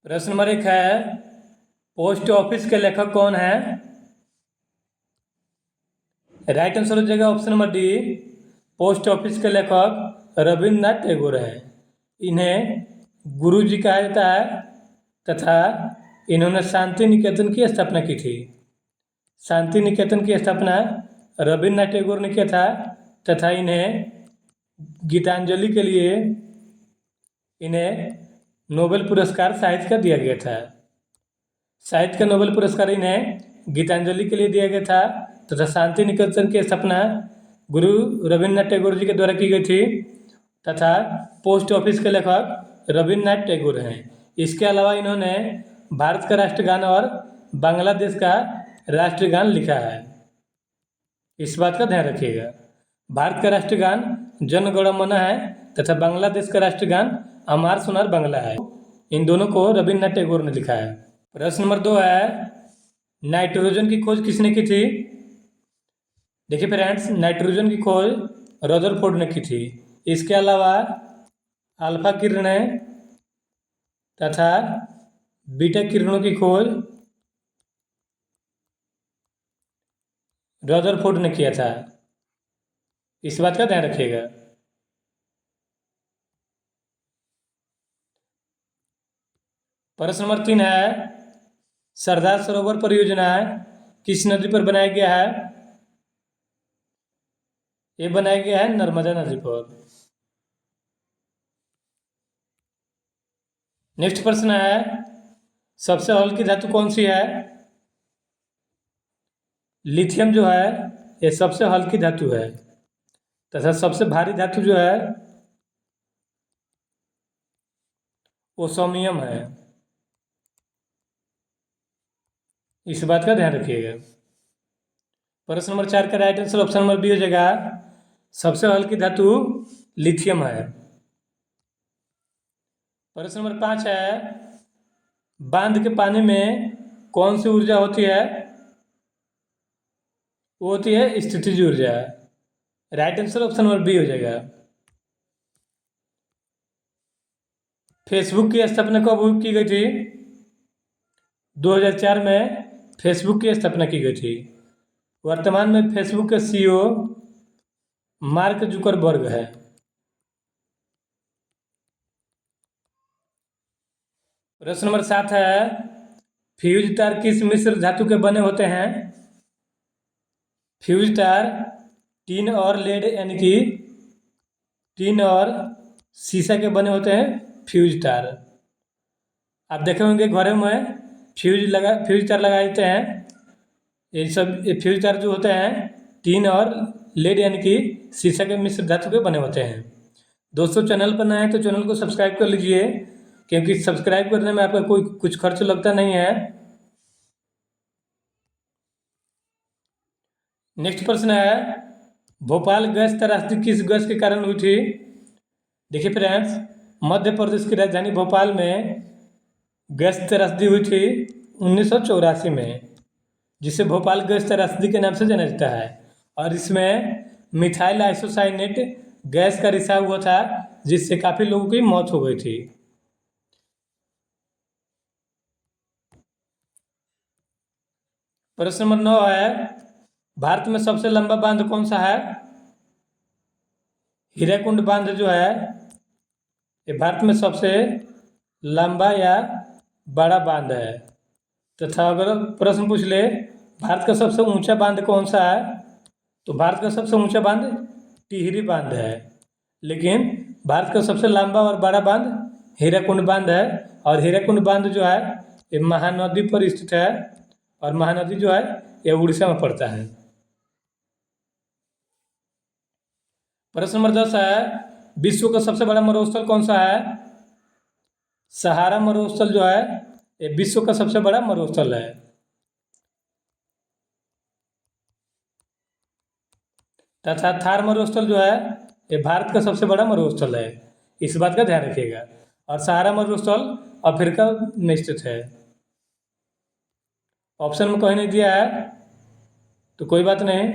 प्रश्न नंबर 1 है, post office के लेखक कौन है? राइट आंसर हो जाएगा option number D. Post office के लेखक रविन्द्रनाथ टैगोर हैं। इन्हें गुरु जी कहा जाता है तथा इन्होंने शांति निकेतन की स्थापना की थी। शांति निकेतन की स्थापना रविन्द्रनाथ टैगोर ने किया था तथा इन्हें गीतांजलि के लिए इन्हें नोबेल पुरस्कार साहित्य का दिया गया था। साहित्य का नोबेल पुरस्कार इन्हें गीतांजलि के लिए दिया गया था तथा शांति निकेतन की स्थापना गुरु रविन्द्रनाथ टैगोर जी के द्वारा की गई थी तथा पोस्ट ऑफिस के लेखक रविन्द्रनाथ टैगोर हैं। इसके अलावा इन्होंने भारत का राष्ट्रगान और बांग्लादेश का राष्ट्रगान लिखा है। इस बात का ध्यान रखिएगा। भारत का राष्ट्रगान जन गण मन है तथा बांग्लादेश का राष्ट्रगान अमार सोनार बांग्ला है। इन दोनों को रविन्द्रनाथ टैगोर ने लिखा है। प्रश्न नंबर 2 है, नाइट्रोजन की खोज किसने की थी? देखिए फ्रेंड्स, नाइट्रोजन की खोज रदरफोर्ड ने की थी। इसके अलावा अल्फा किरणें तथा बीटा किरणों की खोज रदरफोर्ड ने किया था। इस बात का ध्यान रखिएगा। प्रश्न नंबर 3 है, सरदार सरोवर परियोजना किस नदी पर बनाया गया है? ये बनाया गया है नर्मदा नदी पर। नेक्स्ट प्रश्न है, सबसे हल्की धातु कौन सी है? लिथियम जो है ये सबसे हल्की धातु है तथा सबसे भारी धातु जो है वो सोमियम है। इस बात का ध्यान रखिएगा। प्रश्न नंबर 4 का right answer option number B हो जाएगा, सबसे हल्की धातु लिथियम है। प्रश्न नंबर 5 है, बांध के पानी में कौन सी ऊर्जा होती है? वो होती है स्थितिज ऊर्जा। Right answer option number B हो जाएगा। फेसबुक की स्थापना कब की गई थी? 2004 में फेसबुक की स्थापना की गई थी। वर्तमान में फेसबुक के सीईओ मार्क जुकरबर्ग है। प्रश्न नंबर 7 है, फ्यूज तार किस मिश्र धातु के बने होते हैं? फ्यूज तार टीन और लेड यानी कि टीन और शीशा के बने होते हैं फ्यूज तार। आप देखे होंगे घरों में फ्यूज तार लगा देते हैं। ये फ्यूज तार जो होते हैं टीन और लेड यानी कि शीशा के मिश्र धातु के बने होते हैं। दोस्तों, चैनल पर नए हैं तो चैनल को सब्सक्राइब कर लीजिए, क्योंकि सब्सक्राइब करने में आपका कोई कुछ खर्च लगता नहीं है। नेक्स्ट प्रश्न है, भोपाल गैस त्रासदी किस गैस के कारण हुई थी? देखिए फ्रेंड्स, मध्य प्रदेश की राजधानी भोपाल में गैस त्रासदी हुई थी 1984 में, जिसे भोपाल गैस त्रासदी के नाम से जाना जाता है। और इसमें मिथाइल आइसोसाइनेट गैस का रिसाव हुआ था, जिससे काफ़ी लोगों की मौत हो गई थी। प्रश्न नंबर 9 है, भारत में सबसे लंबा बांध कौन सा है? हीराकुंड बांध जो है ये भारत में सबसे लंबा या बड़ा बांध है। तथा अगर प्रश्न पूछ ले भारत का सबसे ऊंचा बांध कौन सा है, तो भारत का सबसे ऊंचा बांध टिहरी बांध है। लेकिन भारत का सबसे लंबा और बड़ा बांध हीराकुंड बांध है। और हीराकुंड बांध जो है ये महानदी पर स्थित है और महानदी जो है ये उड़ीसा में पड़ता है। प्रश्न नंबर 10 है, विश्व का सबसे बड़ा मरुस्थल कौन सा है? सहारा मरुस्थल जो है ये विश्व का सबसे बड़ा मरुस्थल है। तथा थार मरुस्थल जो है ये भारत का सबसे बड़ा मरुस्थल है। इस बात का ध्यान रखिएगा। और सहारा मरुस्थल अफ्रीका में स्थित है। ऑप्शन में कहीं नहीं दिया है तो कोई बात नहीं।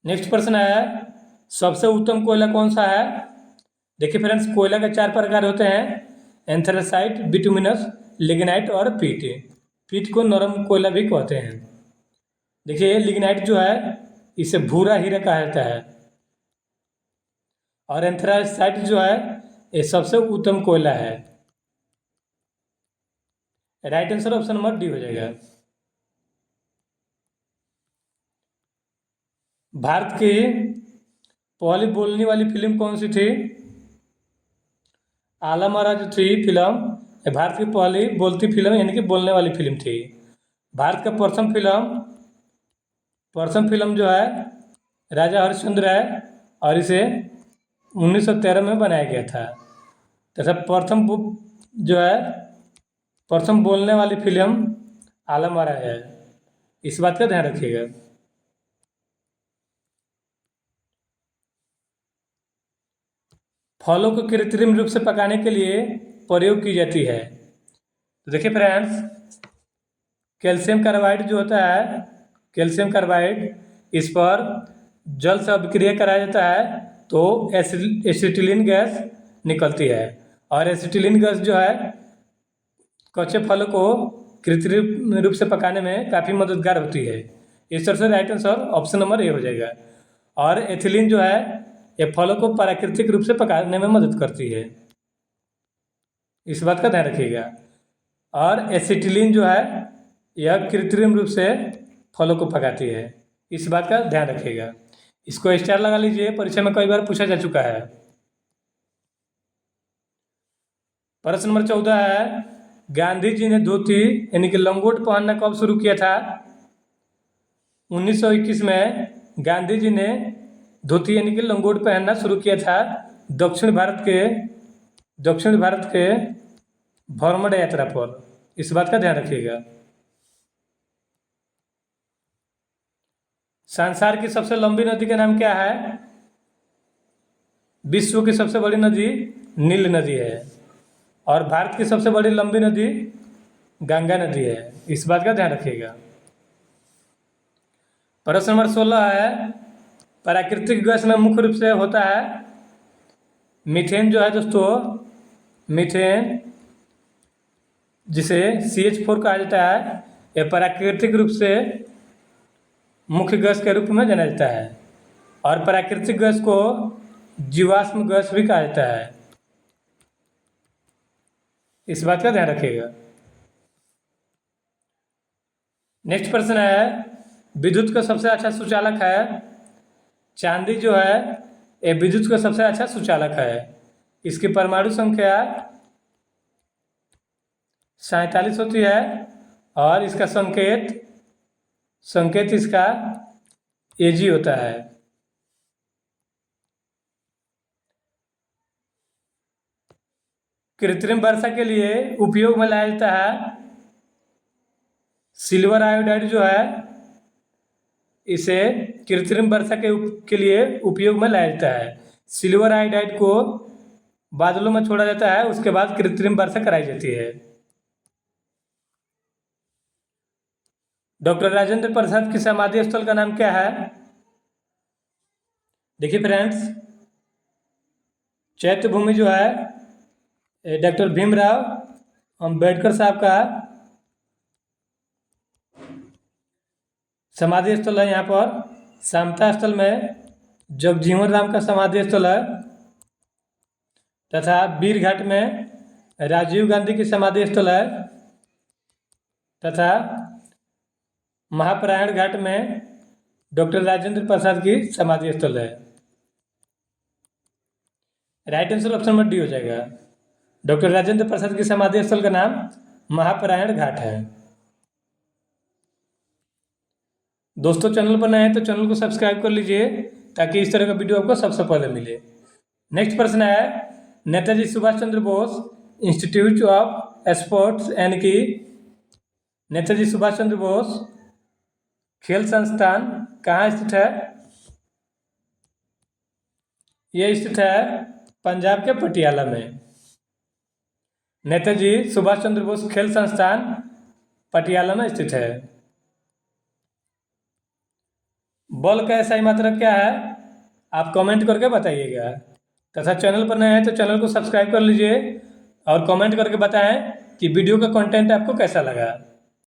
नेक्स्ट प्रश्न है, सबसे उत्तम कोयला कौन सा है? देखिए फ्रेंड्स, कोयला के 4 प्रकार होते हैं: एंथ्रासाइट, बिटुमिनस, लिग्नाइट और पीट। पीट को नरम कोयला भी कहते हैं। देखिए लिग्नाइट जो है इसे भूरा हीरा कहा जाता है, और एंथ्रासाइट जो है ये सबसे उत्तम कोयला है। Right answer option number D हो जाएगा। भारत की पहली बोलने वाली फिल्म कौन सी थी? आलम आरा जो थी फिल्म, ये भारत की पहली बोलती फिल्म यानी कि बोलने वाली फिल्म थी। भारत का प्रथम फिल्म जो है राजा हरिश्चंद्र है, और इसे 1913 में बनाया गया था। तथा जो है प्रथम बोलने वाली फिल्म आलम आरा है। इस बात का ध्यान रखिएगा। फलों को कृत्रिम रूप से पकाने के लिए प्रयोग की जाती है। तो देखिए फ्रेंड्स, कैल्शियम कार्बाइड जो होता है, कैल्शियम कार्बाइड, इस पर जल से अभिक्रिया कराया जाता है तो एसिटिलीन गैस निकलती है, और एसिटिलीन गैस जो है कच्चे फलों को कृत्रिम रूप से पकाने में काफ़ी मददगार होती है। इस तरह से right answer option number A हो जाएगा। और एथिलीन जो है ये फलों को प्राकृतिक रूप से पकाने में मदद करती है। इस बात का ध्यान रखिएगा। और एसिटिलीन जो है यह कृत्रिम रूप से फलों को पकाती है। इस बात का ध्यान रखिएगा। इसको स्टार लगा लीजिए, परीक्षा में कई बार पूछा जा चुका है। प्रश्न नंबर 14 है, गांधी जी ने धोती यानी कि लंगोट पहनना कब शुरू किया था? 1921 में गांधी जी ने धोती यानी कि लंगोट पहनना शुरू किया था दक्षिण भारत के भ्रमण यात्रा पर। इस बात का ध्यान रखिएगा। संसार की सबसे लंबी नदी का नाम क्या है? विश्व की सबसे बड़ी नदी नील नदी है, और भारत की सबसे बड़ी लंबी नदी गंगा नदी है। इस बात का ध्यान रखिएगा। प्रश्न नंबर 16 है, प्राकृतिक गैस में मुख्य रूप से होता है मीथेन जो है दोस्तों, मीथेन जिसे CH4 कहा जाता है, यह प्राकृतिक रूप से मुख्य गैस के रूप में जाना जाता है, और प्राकृतिक गैस को जीवाश्म गैस भी कहा जाता है। इस बात का ध्यान रखिएगा। नेक्स्ट प्रश्न है, विद्युत का सबसे अच्छा सुचालक है? चांदी जो है ये विद्युत का सबसे अच्छा सुचालक है। इसकी परमाणु संख्या 47 होती है, और इसका संकेत इसका Ag होता है। कृत्रिम वर्षा के लिए उपयोग में लाया जाता है सिल्वर आयोडाइड जो है, इसे कृत्रिम वर्षा के लिए उपयोग में लाया जाता है। सिल्वर आयोडाइड को बादलों में छोड़ा जाता है, उसके बाद कृत्रिम वर्षा कराई जाती है। डॉक्टर राजेंद्र प्रसाद की समाधि स्थल का नाम क्या है? देखिए फ्रेंड्स, चैत्य भूमि जो है डॉक्टर भीमराव अंबेडकर साहब का समाधि स्थल है। यहाँ पर समता स्थल में जगजीवन राम का समाधि स्थल है, तथा वीर घाट में राजीव गांधी की समाधि स्थल है, तथा महाप्रायण घाट में डॉक्टर राजेंद्र प्रसाद की समाधि स्थल है। Right answer option number D हो जाएगा। डॉक्टर राजेंद्र प्रसाद की समाधि स्थल का नाम महाप्रायण घाट है। दोस्तों, चैनल पर नए हैं तो चैनल को सब्सक्राइब कर लीजिए ताकि इस तरह का वीडियो आपको सबसे पहले मिले। नेक्स्ट प्रश्न है, Netaji Subhash Chandra Bose institute of sports यानी कि नेताजी सुभाष चंद्र बोस खेल संस्थान कहाँ स्थित है? यह स्थित है पंजाब के पटियाला में। नेताजी सुभाष चंद्र बोस खेल संस्थान पटियाला में स्थित है। बल का SI मात्रक क्या है? आप कमेंट करके बताइएगा। तथा चैनल पर नए हैं तो चैनल को सब्सक्राइब कर लीजिए और कमेंट करके बताएं कि वीडियो का कंटेंट आपको कैसा लगा।